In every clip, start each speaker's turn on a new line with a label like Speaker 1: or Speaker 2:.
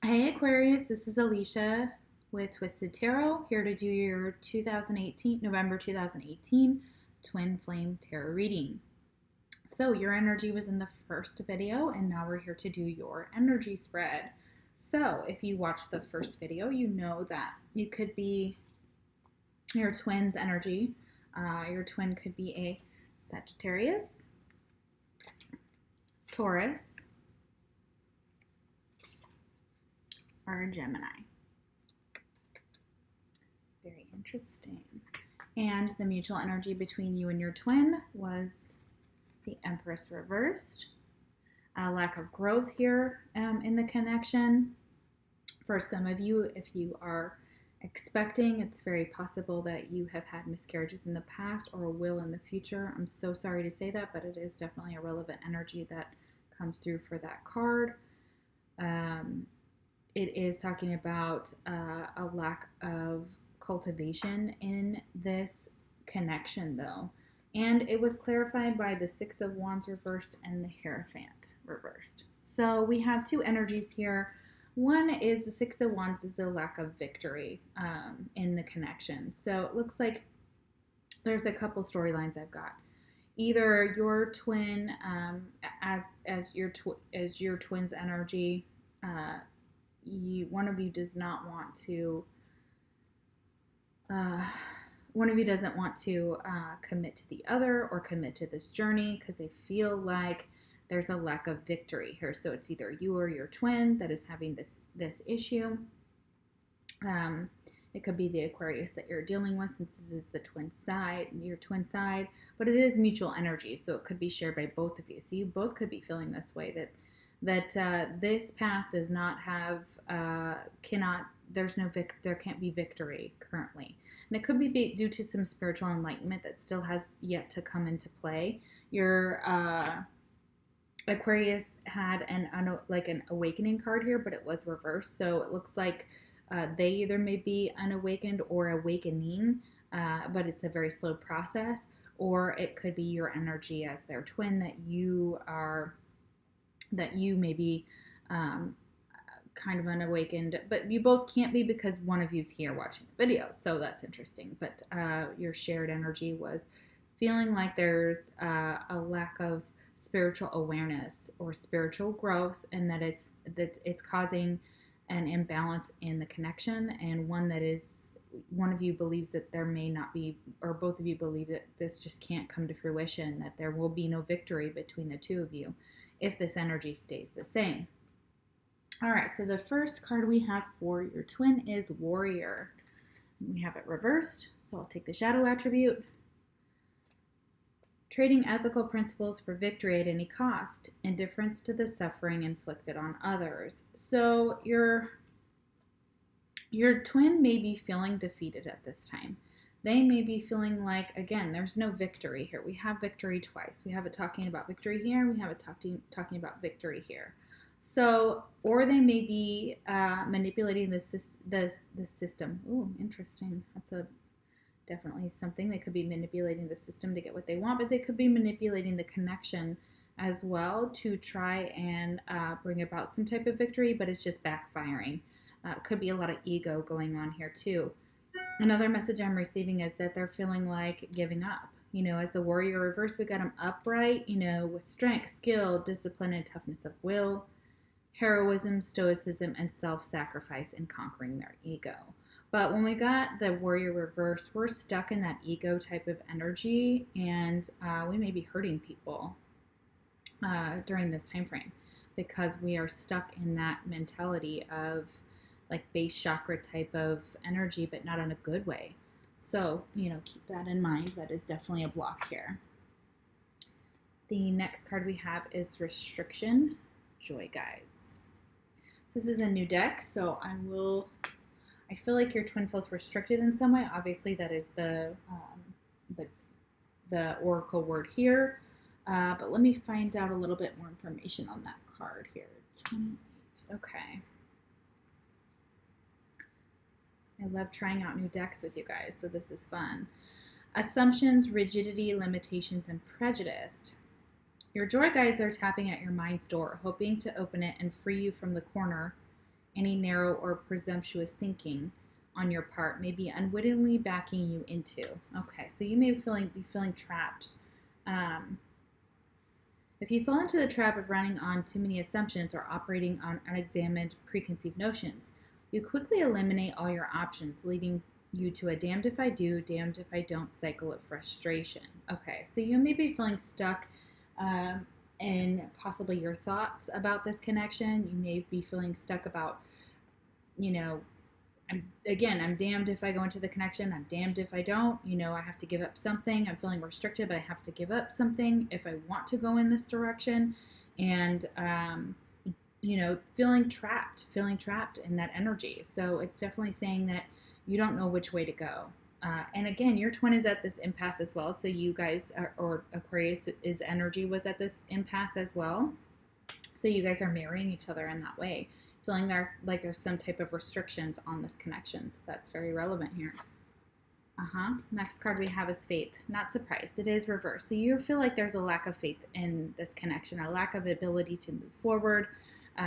Speaker 1: Hey Aquarius, this is Alicia with Twisted Tarot, here to do your November 2018 Twin Flame Tarot reading. So your energy was in the first video, and now we're here to do your energy spread. So if you watched the first video, you know that you could be your twin's energy. Your twin could be a Sagittarius, Taurus, or a Gemini. Very interesting. And the mutual energy between you and your twin was the Empress reversed. A lack of growth here in the connection. For some of you, if you are expecting, it's very possible that you have had miscarriages in the past or will in the future. I'm so sorry to say that, but it is definitely a relevant energy that comes through for that card. It is talking about a lack of cultivation in this connection, though. And it was clarified by the Six of Wands reversed and the Hierophant reversed. So we have two energies here. One is the Six of Wands is a lack of victory in the connection. So it looks like there's a couple storylines I've got. Either your twin, as your twin's energy, one of you does not want to. One of you doesn't want to commit to the other or commit to this journey because they feel like there's a lack of victory here. So it's either you or your twin that is having this issue. It could be the Aquarius that you're dealing with, since this is the twin side, your twin side, but it is mutual energy, so it could be shared by both of you. So you both could be feeling this way, that this path does not have, there can't be victory currently. And it could be due to some spiritual enlightenment that still has yet to come into play. Your Aquarius had an awakening card here, but it was reversed. So it looks like they either may be unawakened or awakening, but it's a very slow process. Or it could be your energy as their twin that you may be kind of unawakened, but you both can't be because one of you's here watching the video, so that's interesting. But your shared energy was feeling like there's a lack of spiritual awareness or spiritual growth, and that it's causing an imbalance in the connection, and one of you believes that there may not be, or both of you believe that this just can't come to fruition, that there will be no victory between the two of you if this energy stays the same. All right, so the first card we have for your twin is Warrior. We have it reversed, so I'll take the shadow attribute. Trading ethical principles for victory at any cost, indifference to the suffering inflicted on others. So your twin may be feeling defeated at this time. They may be feeling like, again, there's no victory here. We have victory twice. We have it talking about victory here. We have it talking about victory here. So, or they may be manipulating the system. Ooh, interesting. That's definitely something. They could be manipulating the system to get what they want, but they could be manipulating the connection as well to try and bring about some type of victory, but it's just backfiring. Could be a lot of ego going on here too. Another message I'm receiving is that they're feeling like giving up. You know, as the Warrior reverse, we got them upright, you know, with strength, skill, discipline, and toughness of will, heroism, stoicism, and self-sacrifice in conquering their ego. But when we got the Warrior reverse, we're stuck in that ego type of energy, and we may be hurting people during this time frame because we are stuck in that mentality of like base chakra type of energy, but not in a good way. So, you know, keep that in mind. That is definitely a block here. The next card we have is Restriction, Joy Guides. This is a new deck, so I feel like your twin feels restricted in some way. Obviously, that is the oracle word here. But let me find out a little bit more information on that card here. 28. Okay. I love trying out new decks with you guys, so this is fun. Assumptions, rigidity, limitations, and prejudice. Your joy guides are tapping at your mind's door, hoping to open it and free you from the corner any narrow or presumptuous thinking on your part may be unwittingly backing you into. Okay, so you may be feeling trapped. If you fall into the trap of running on too many assumptions or operating on unexamined preconceived notions, you quickly eliminate all your options, leading you to a damned if I do, damned if I don't cycle of frustration. Okay, so you may be feeling stuck in possibly your thoughts about this connection. You may be feeling stuck about, I'm damned if I go into the connection. I'm damned if I don't. I have to give up something. I'm feeling restricted, but I have to give up something if I want to go in this direction. And, feeling trapped in that energy. So it's definitely saying that you don't know which way to go. And again, your twin is at this impasse as well. So you guys, or Aquarius' energy was at this impasse as well. So you guys are marrying each other in that way, feeling like there's some type of restrictions on this connection. So that's very relevant here. Next card we have is faith. Not surprised. It is reversed. So you feel like there's a lack of faith in this connection, a lack of ability to move forward.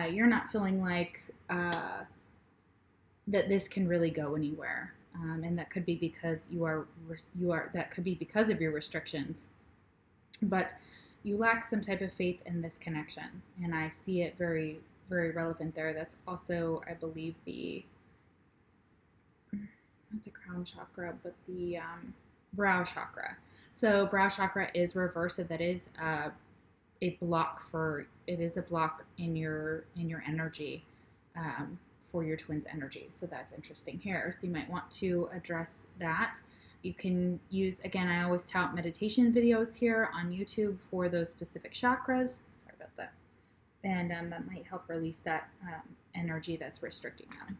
Speaker 1: You're not feeling like that this can really go anywhere. And that could be because that could be because of your restrictions. But you lack some type of faith in this connection. And I see it very, very relevant there. That's also, I believe, not the crown chakra, but the brow chakra. So brow chakra is reversed. So that is a block in your energy for your twin's energy. So that's interesting here. So you might want to address that. You can use, again, I always tout meditation videos here on YouTube for those specific chakras. Sorry about that. And that might help release that energy that's restricting them.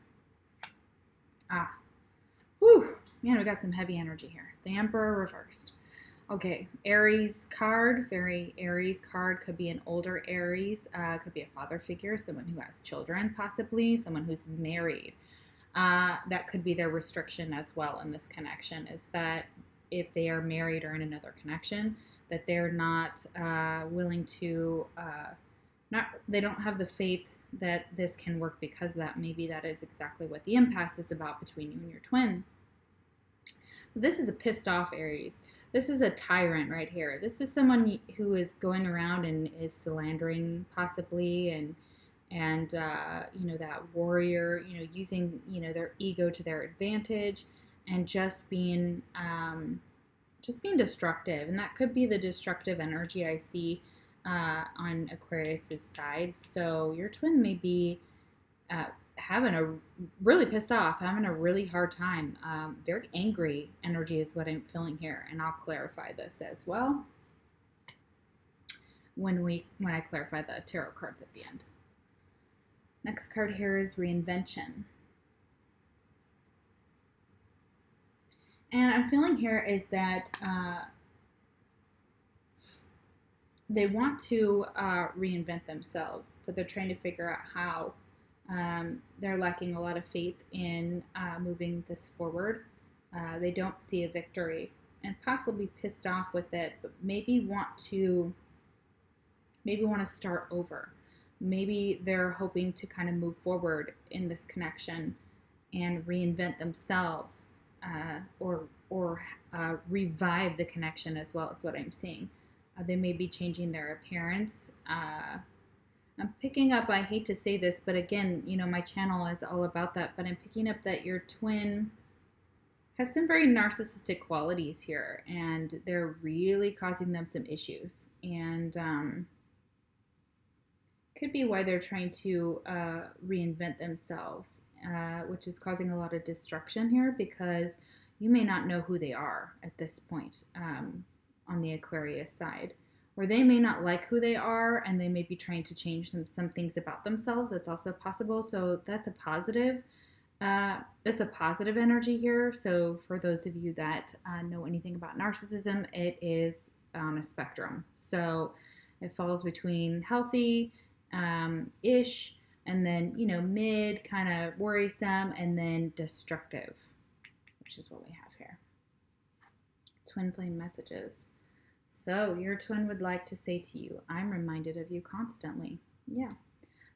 Speaker 1: Whew, man, we got some heavy energy here. The Emperor reversed. Okay, Aries card, very Aries card, could be an older Aries, could be a father figure, someone who has children possibly, someone who's married. That could be their restriction as well in this connection, is that if they are married or in another connection, that they're not willing to, they don't have the faith that this can work because of that. Maybe that is exactly what the impasse is about between you and your twin. This is a pissed off Aries. This is a tyrant right here. This is someone who is going around and is slandering possibly and that warrior, using, their ego to their advantage and just being destructive. And that could be the destructive energy I see on Aquarius's side. So your twin may be really pissed off, having a really hard time. Very angry energy is what I'm feeling here, and I'll clarify this as well when I clarify the tarot cards at the end. Next card here is Reinvention. And I'm feeling here is that they want to reinvent themselves, but they're trying to figure out how. They're lacking a lot of faith in moving this forward. They don't see a victory and possibly pissed off with it, but maybe want to start over. Maybe they're hoping to kind of move forward in this connection and reinvent themselves or revive the connection as well, as what I'm seeing. They may be changing their appearance. I'm picking up, I hate to say this, but again, my channel is all about that, but I'm picking up that your twin has some very narcissistic qualities here, and they're really causing them some issues. And could be why they're trying to reinvent themselves, which is causing a lot of destruction here, because you may not know who they are at this point on the Aquarius side. Or they may not like who they are, and they may be trying to change some things about themselves. That's also possible. So that's a positive. It's a positive energy here. So for those of you that know anything about narcissism, it is on a spectrum. So it falls between healthy, ish, and then mid, kind of worrisome, and then destructive, which is what we have here. Twin flame messages. So your twin would like to say to you, I'm reminded of you constantly. Yeah.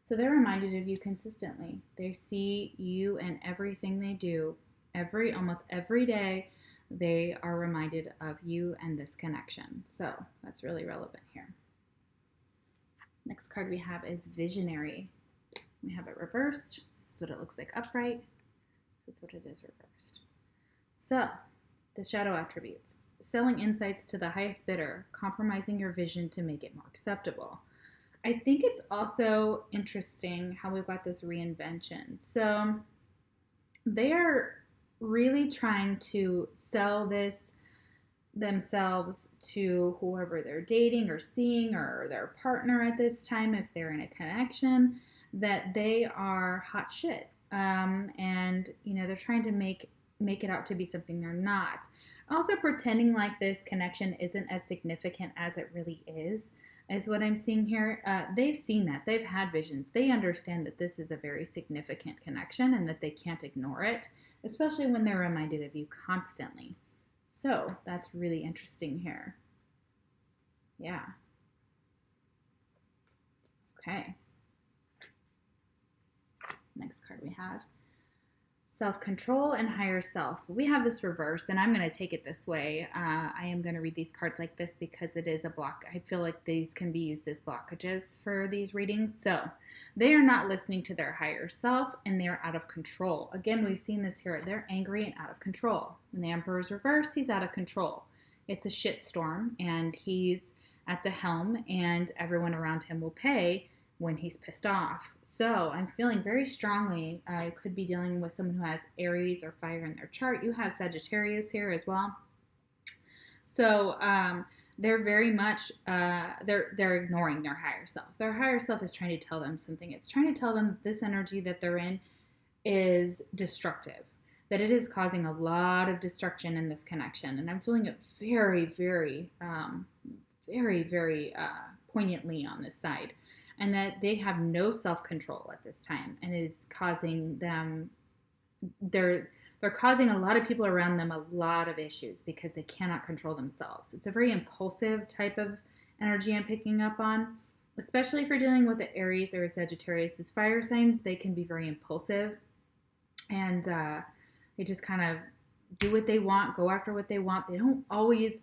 Speaker 1: So they're reminded of you consistently. They see you and everything they do. Almost every day, they are reminded of you and this connection. So that's really relevant here. Next card we have is Visionary. We have it reversed. This is what it looks like upright. This is what it is reversed. So, the shadow attributes. Selling insights to the highest bidder, compromising your vision to make it more acceptable. I think it's also interesting how we've got this reinvention. So, they are really trying to sell this themselves to whoever they're dating or seeing or their partner at this time, if they're in a connection, that they are hot shit. And, you know, they're trying to make it out to be something they're not. Also pretending like this connection isn't as significant as it really is what I'm seeing here. They've seen that. They've had visions. They understand that this is a very significant connection and that they can't ignore it, especially when they're reminded of you constantly. So that's really interesting here. Yeah. Okay. Next card we have self-control and higher self. We have this reversed, and I'm going to take it this way. I am going to read these cards like this because it is a block. I feel like these can be used as blockages for these readings. So they are not listening to their higher self, and they're out of control. Again, we've seen this here. They're angry and out of control. When the Emperor's reversed, he's out of control. It's a shitstorm, and he's at the helm, and everyone around him will pay when he's pissed off. So I'm feeling very strongly, I could be dealing with someone who has Aries or fire in their chart. You have Sagittarius here as well. So they're very much, they're ignoring their higher self. Their higher self is trying to tell them something. It's trying to tell them that this energy that they're in is destructive, that it is causing a lot of destruction in this connection. And I'm feeling it very, very, very poignantly on this side. And that they have no self-control at this time, and it is causing them, they're causing a lot of people around them a lot of issues because they cannot control themselves. It's a very impulsive type of energy I'm picking up on, especially if you're dealing with the Aries or Sagittarius as fire signs. They can be very impulsive, and they just kind of do what they want, go after what they want. They don't always,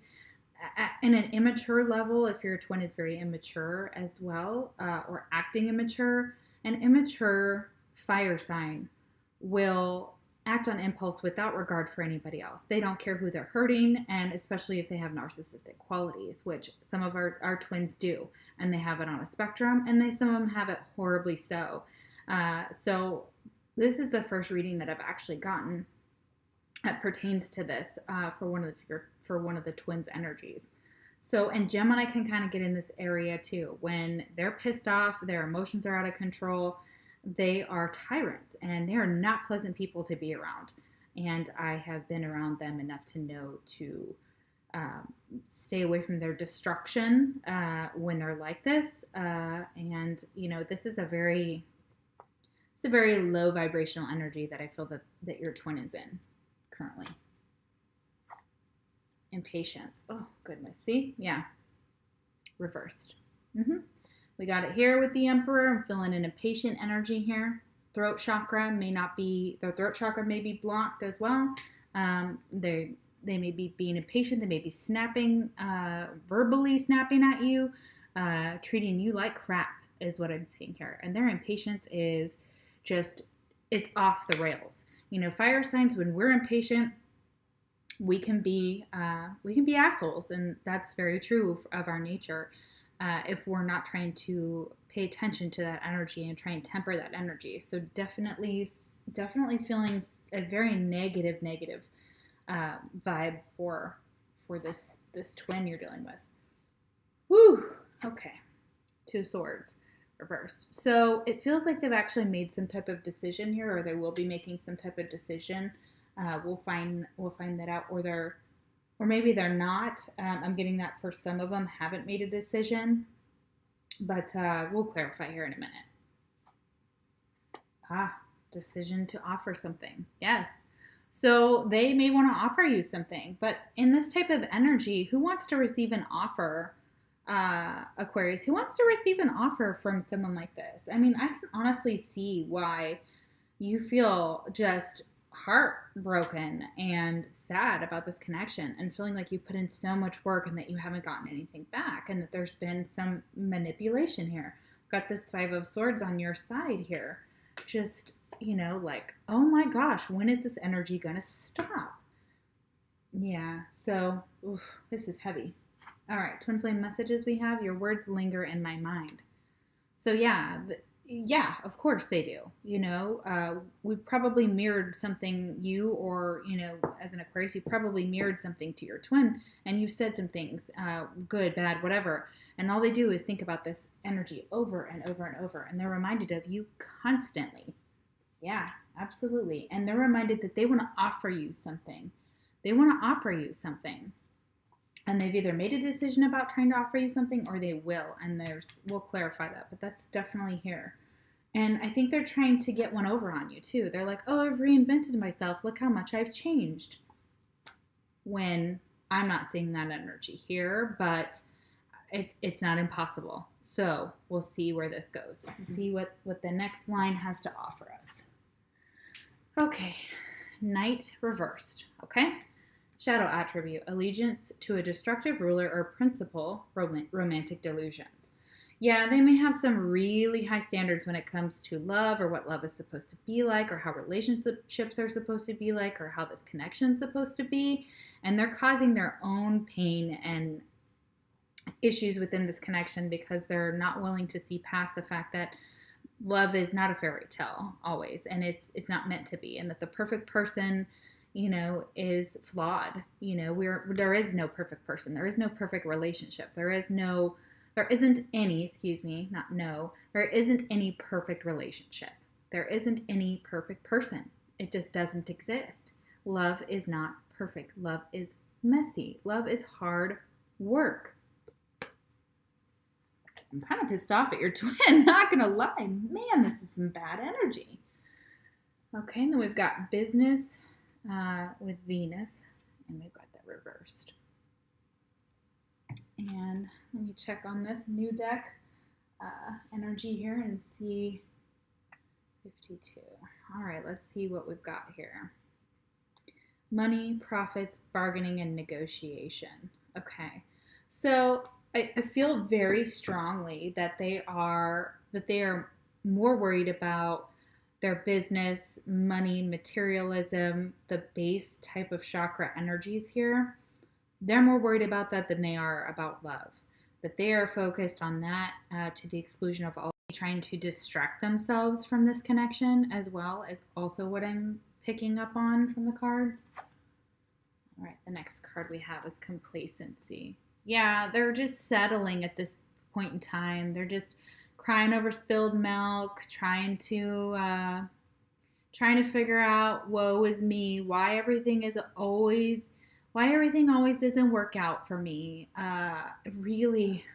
Speaker 1: in an immature level, if your twin is very immature as well, or acting immature, an immature fire sign will act on impulse without regard for anybody else. They don't care who they're hurting, and especially if they have narcissistic qualities, which some of our twins do, and they have it on a spectrum, and some of them have it horribly so. So this is the first reading that I've actually gotten that pertains to this for one of the twins' energies. So, and Gemini can kind of get in this area too. When they're pissed off, their emotions are out of control, they are tyrants, and they are not pleasant people to be around. And I have been around them enough to know to stay away from their destruction when they're like this. And, you know, this is a very low vibrational energy that I feel that your twin is in currently. Impatience. Oh, goodness. See? Yeah. Reversed. We got it here with the Emperor. I'm feeling an impatient energy here. Throat chakra their throat chakra may be blocked as well. They may be being impatient. They may be snapping, verbally snapping at you, treating you like crap is what I'm seeing here. And their impatience is just, it's off the rails. You know, fire signs, when we're impatient, we can be assholes, and that's very true of our nature. If we're not trying to pay attention to that energy and try and temper that energy. So definitely feeling a very negative vibe for this twin you're dealing with. Whew. Okay. 2 swords reversed. So it feels like they've actually made some type of decision here, or they will be making some type of decision. We'll find that out, or maybe they're not. I'm getting that for some of them haven't made a decision, but we'll clarify here in a minute. Decision to offer something. Yes. So they may want to offer you something, but in this type of energy, who wants to receive an offer Aquarius, who wants to receive an offer from someone like this. I mean, I can honestly see why you feel just heartbroken and sad about this connection and feeling like you put in so much work and that you haven't gotten anything back and that there's been some manipulation here. Got this Five of Swords on your side here. Just, like, oh my gosh, when is this energy going to stop? Yeah, so this is heavy. All right, twin flame messages we have. Your words linger in my mind. So yeah, of course they do. We probably mirrored something or, as an Aquarius, you probably mirrored something to your twin and you said some things, good, bad, whatever. And all they do is think about this energy over and over and over. And they're reminded of you constantly. Yeah, absolutely. And they're reminded that they want to offer you something. And they've either made a decision about trying to offer you something or they will. And we'll clarify that, but that's definitely here. And I think they're trying to get one over on you too. They're like, oh, I've reinvented myself. Look how much I've changed. When I'm not seeing that energy here, but it's not impossible. So we'll see where this goes. We'll see what the next line has to offer us. Okay, Knight reversed. Okay. Shadow attribute, allegiance to a destructive ruler or principal, romantic delusions. Yeah, they may have some really high standards when it comes to love or what love is supposed to be like or how relationships are supposed to be like or how this connection is supposed to be. And they're causing their own pain and issues within this connection because they're not willing to see past the fact that love is not a fairy tale always. And it's not meant to be. And that the perfect person is flawed. There is no perfect person. There is no perfect relationship. There isn't any perfect relationship. There isn't any perfect person. It just doesn't exist. Love is not perfect. Love is messy. Love is hard work. I'm kind of pissed off at your twin, not gonna lie. Man, this is some bad energy. Okay, and then we've got business with Venus, and we've got that reversed. And let me check on this new deck energy here and see 52. All right, let's see what we've got here. Money, profits, bargaining, and negotiation. Okay, so I feel very strongly that they are more worried about their business, money, materialism, the base type of chakra energies here. They're more worried about that than they are about love. That they are focused on that to the exclusion of all, trying to distract themselves from this connection as well as also what I'm picking up on from the cards. All right, the next card we have is complacency. Yeah, they're just settling at this point in time. They're just crying over spilled milk, trying to figure out, woe is me, why everything always doesn't work out for me. Really,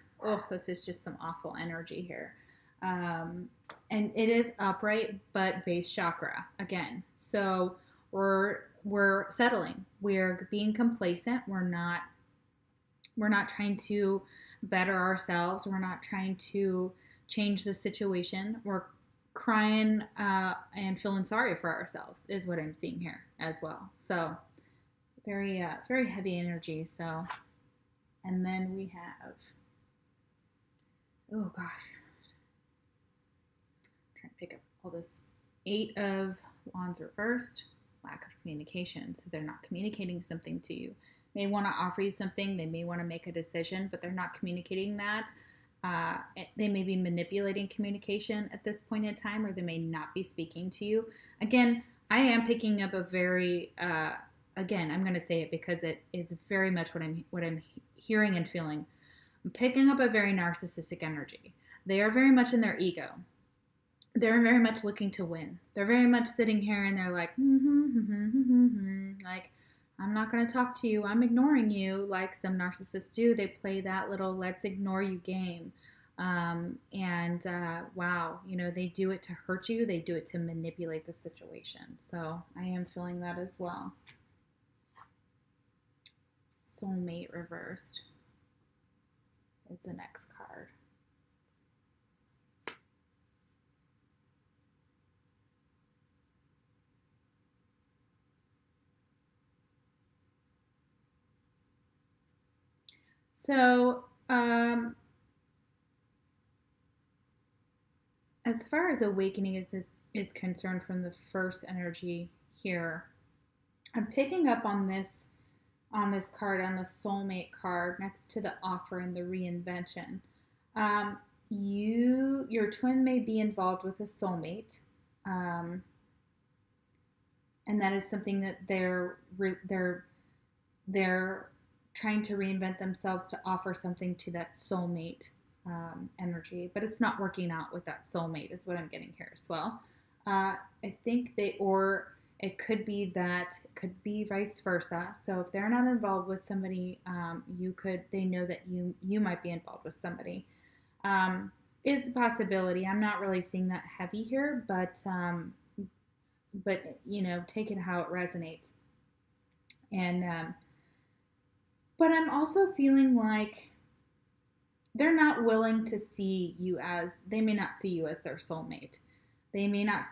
Speaker 1: this is just some awful energy here. And it is upright, but base chakra again. So we're settling. We're being complacent. We're not trying to better ourselves. We're not trying to change the situation. We're crying and feeling sorry for ourselves is what I'm seeing here as well. So very very heavy energy. So, and then we have, oh gosh, I'm trying to pick up all this 8 of Wands reversed, lack of communication. So they're not communicating something to you. They want to offer you something. They may want to make a decision, but they're not communicating that. They may be manipulating communication at this point in time, or they may not be speaking to you. Again, I am picking up a very, again, I'm going to say it because it is very much what I'm hearing and feeling. I'm picking up a very narcissistic energy. They are very much in their ego. They're very much looking to win. They're very much sitting here and they're like, like, I'm not going to talk to you. I'm ignoring you, like some narcissists do. They play that little let's ignore you game. Wow, they do it to hurt you. They do it to manipulate the situation. So I am feeling that as well. Soulmate reversed. is the next card. So, as far as awakening is concerned from the first energy here, I'm picking up on this card, on the soulmate card next to the offer and the reinvention. Your twin may be involved with a soulmate, and that is something that they're trying to reinvent themselves to offer something to that soulmate energy, but it's not working out with that soulmate is what I'm getting here as well. I think it could be vice versa. So if they're not involved with somebody, they know that you might be involved with somebody. Is a possibility. I'm not really seeing that heavy here, but take it how it resonates. And but I'm also feeling like they're not willing to see you they may not see you as their soulmate. They may not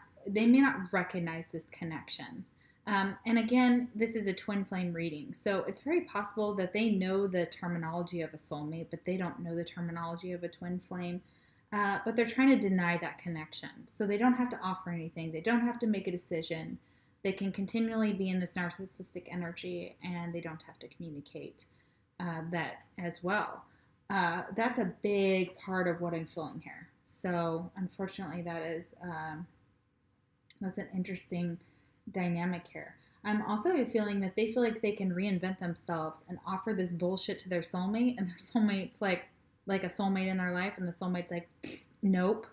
Speaker 1: recognize this connection. And again, this is a twin flame reading. So it's very possible that they know the terminology of a soulmate, but they don't know the terminology of a twin flame. But they're trying to deny that connection. So they don't have to offer anything. They don't have to make a decision. They can continually be in this narcissistic energy, and they don't have to communicate that as well. That's a big part of what I'm feeling here. So unfortunately, that's an interesting dynamic here. I'm also feeling that they feel like they can reinvent themselves and offer this bullshit to their soulmate, and their soulmate's like a soulmate in their life, and the soulmate's like, nope,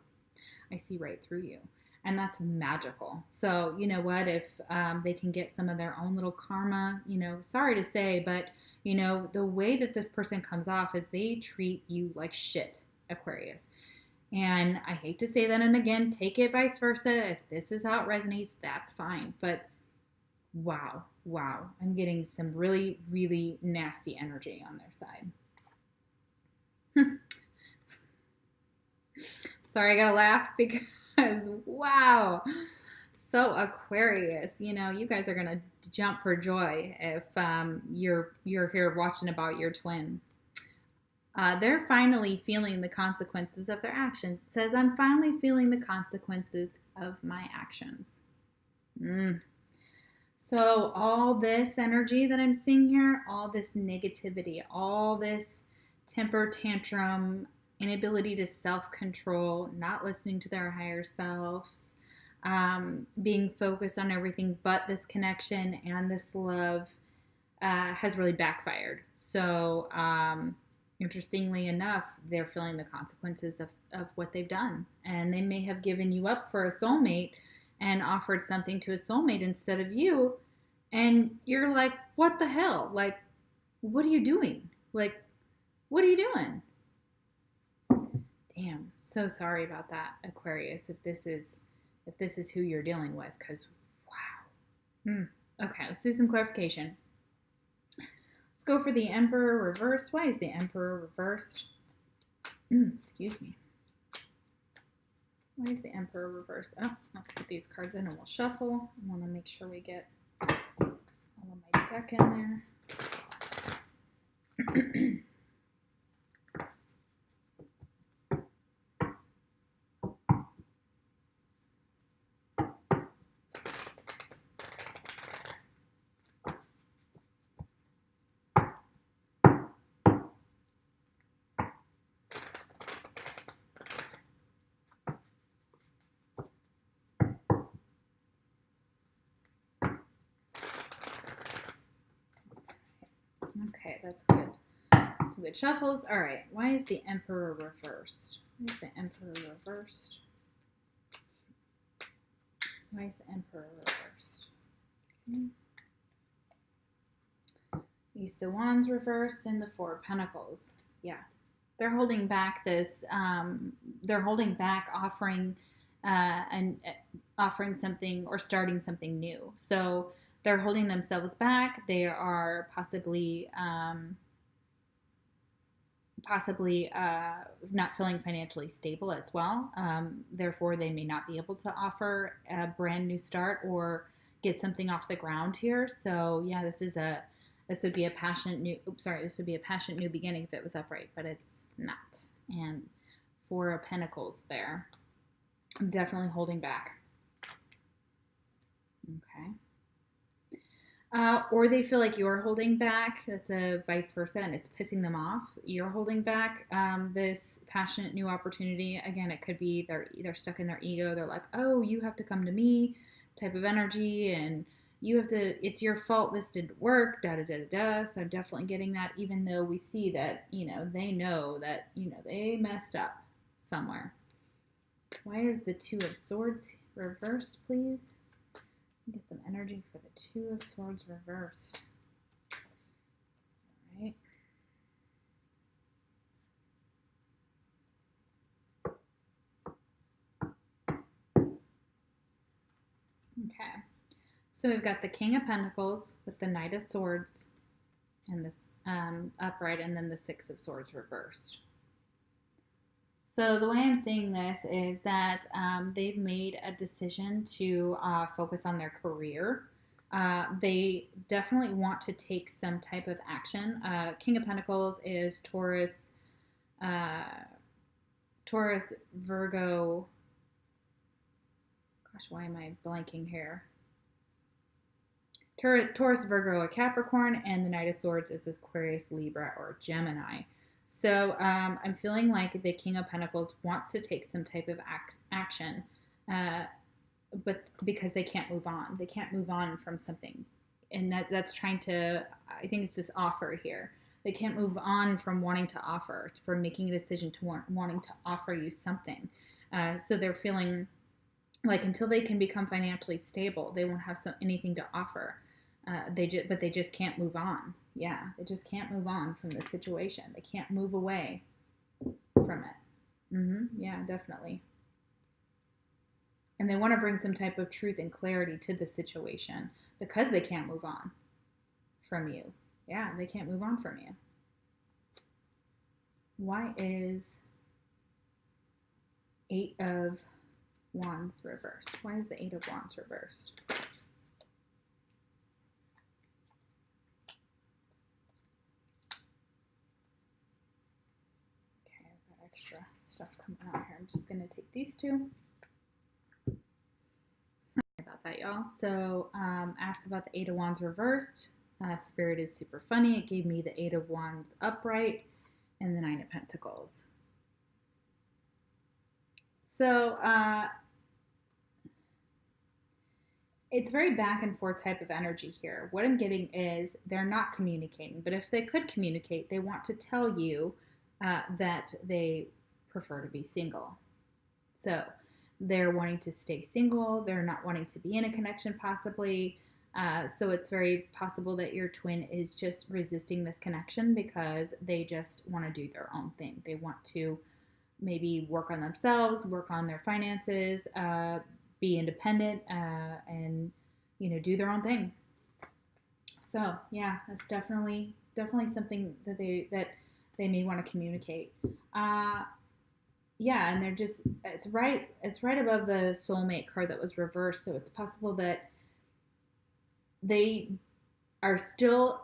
Speaker 1: I see right through you. And that's magical. So, you know what, if they can get some of their own little karma, sorry to say, but, the way that this person comes off is they treat you like shit, Aquarius. And I hate to say that, and again, take it vice versa. If this is how it resonates, that's fine. But wow, I'm getting some really, really nasty energy on their side. Sorry, I gotta laugh because wow. So Aquarius, you guys are gonna jump for joy if you're here watching about your twin. They're finally feeling the consequences of their actions. It says, I'm finally feeling the consequences of my actions. So all this energy that I'm seeing here, all this negativity, all this temper tantrum, inability to self-control, not listening to their higher selves, being focused on everything but this connection and this love has really backfired. So interestingly enough, they're feeling the consequences of what they've done. And they may have given you up for a soulmate and offered something to a soulmate instead of you. And you're like, what the hell? Like, what are you doing? Like, what are you doing? Damn, so sorry about that, Aquarius, if this is who you're dealing with, because wow. Okay, let's do some clarification. Let's go for the Emperor reversed. Why is the Emperor reversed? Excuse me. Why is the Emperor reversed? Oh, let's put these cards in and we'll shuffle. I want to make sure we get all of my deck in there. Okay, that's good. Some good shuffles. All right, why is the Emperor reversed? Why is the Emperor reversed? Why is the Emperor reversed? Okay. Ace of Wands reversed and the Four of Pentacles. Yeah, they're holding back this. They're holding back offering offering something or starting something new. So they're holding themselves back. They are possibly possibly not feeling financially stable as well. Therefore, they may not be able to offer a brand new start or get something off the ground here. So yeah, this would be a passionate new. Oops, sorry. This would be a passionate new beginning if it was upright, but it's not. And Four of Pentacles there. I'm definitely holding back. Okay. Or they feel like you're holding back. That's a vice versa, and it's pissing them off. You're holding back this passionate new opportunity. Again, it could be they're stuck in their ego. They're like, oh, you have to come to me type of energy, and you have to, it's your fault this didn't work, da da da da da. So I'm definitely getting that, even though we see that, they know that, they messed up somewhere. Why is the Two of Swords reversed, please? Get some energy for the Two of Swords reversed. All right. Okay. So we've got the King of Pentacles with the Knight of Swords and this upright, and then the Six of Swords reversed. So the way I'm seeing this is that they've made a decision to focus on their career. They definitely want to take some type of action. King of Pentacles is Taurus, Virgo. Gosh, why am I blanking here? Taurus, Virgo, a Capricorn, and the Knight of Swords is Aquarius, Libra, or Gemini. So I'm feeling like the King of Pentacles wants to take some type of action, but because they can't move on. They can't move on from something. And that's trying to, I think it's this offer here. They can't move on from wanting to offer, from making a decision to wanting to offer you something. So they're feeling like until they can become financially stable, they won't have anything to offer. But they just can't move on. Yeah, they just can't move on from the situation. They can't move away from it. Yeah, definitely. And they want to bring some type of truth and clarity to the situation because they can't move on from you. Yeah, they can't move on from you. Why is Eight of Wands reversed? Why is the Eight of Wands reversed? Extra stuff coming out here. I'm just going to take these two. Sorry about that, y'all. So, asked about the Eight of Wands reversed. Spirit is super funny. It gave me the Eight of Wands upright and the Nine of Pentacles. So, it's very back and forth type of energy here. What I'm getting is they're not communicating, but if they could communicate, they want to tell you that they prefer to be single. So they're wanting to stay single. They're not wanting to be in a connection possibly. So it's very possible that your twin is just resisting this connection because they just want to do their own thing. They want to maybe work on themselves, work on their finances, be independent, and do their own thing. So yeah, that's definitely something that they may want to communicate. Yeah, and it's right above the soulmate card that was reversed, so it's possible that they're still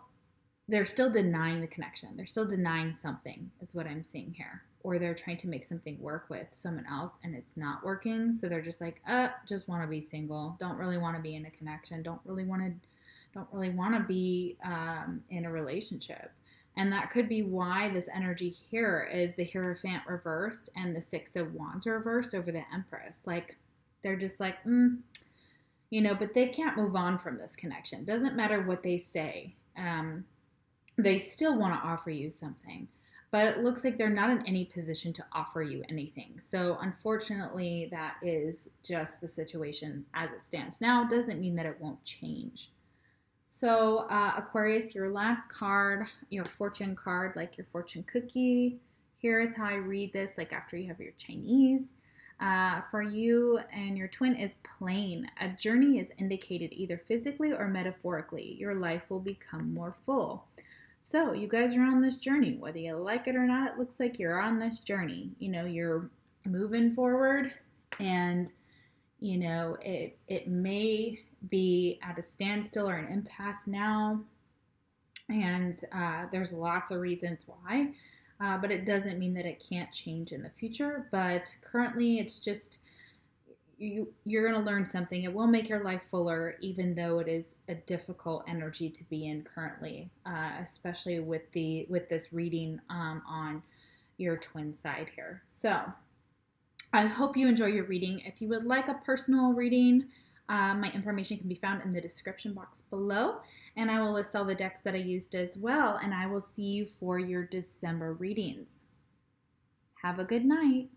Speaker 1: denying the connection. They're still denying something is what I'm seeing here. Or they're trying to make something work with someone else and it's not working, so they're just like, just want to be single. Don't really want to be in a connection. Don't really want to be in a relationship. And that could be why this energy here is the Hierophant reversed and the Six of Wands reversed over the Empress. Like, they're just like, but they can't move on from this connection. Doesn't matter what they say. They still want to offer you something. But it looks like they're not in any position to offer you anything. So unfortunately, that is just the situation as it stands now. Doesn't mean that it won't change. So Aquarius, your last card, your fortune card, like your fortune cookie. Here's how I read this, like after you have your Chinese. For you and your twin is plain. A journey is indicated either physically or metaphorically. Your life will become more full. So you guys are on this journey, whether you like it or not. It looks like you're on this journey. You know, you're moving forward, and you know, it may be at a standstill or an impasse now, and there's lots of reasons why, but it doesn't mean that it can't change in the future. But currently, it's just you're going to learn something. It will make your life fuller, even though it is a difficult energy to be in currently, especially with this reading on your twin side here. So I hope you enjoy your reading. If you would like a personal reading, my information can be found in the description box below, and I will list all the decks that I used as well, and I will see you for your December readings. Have a good night.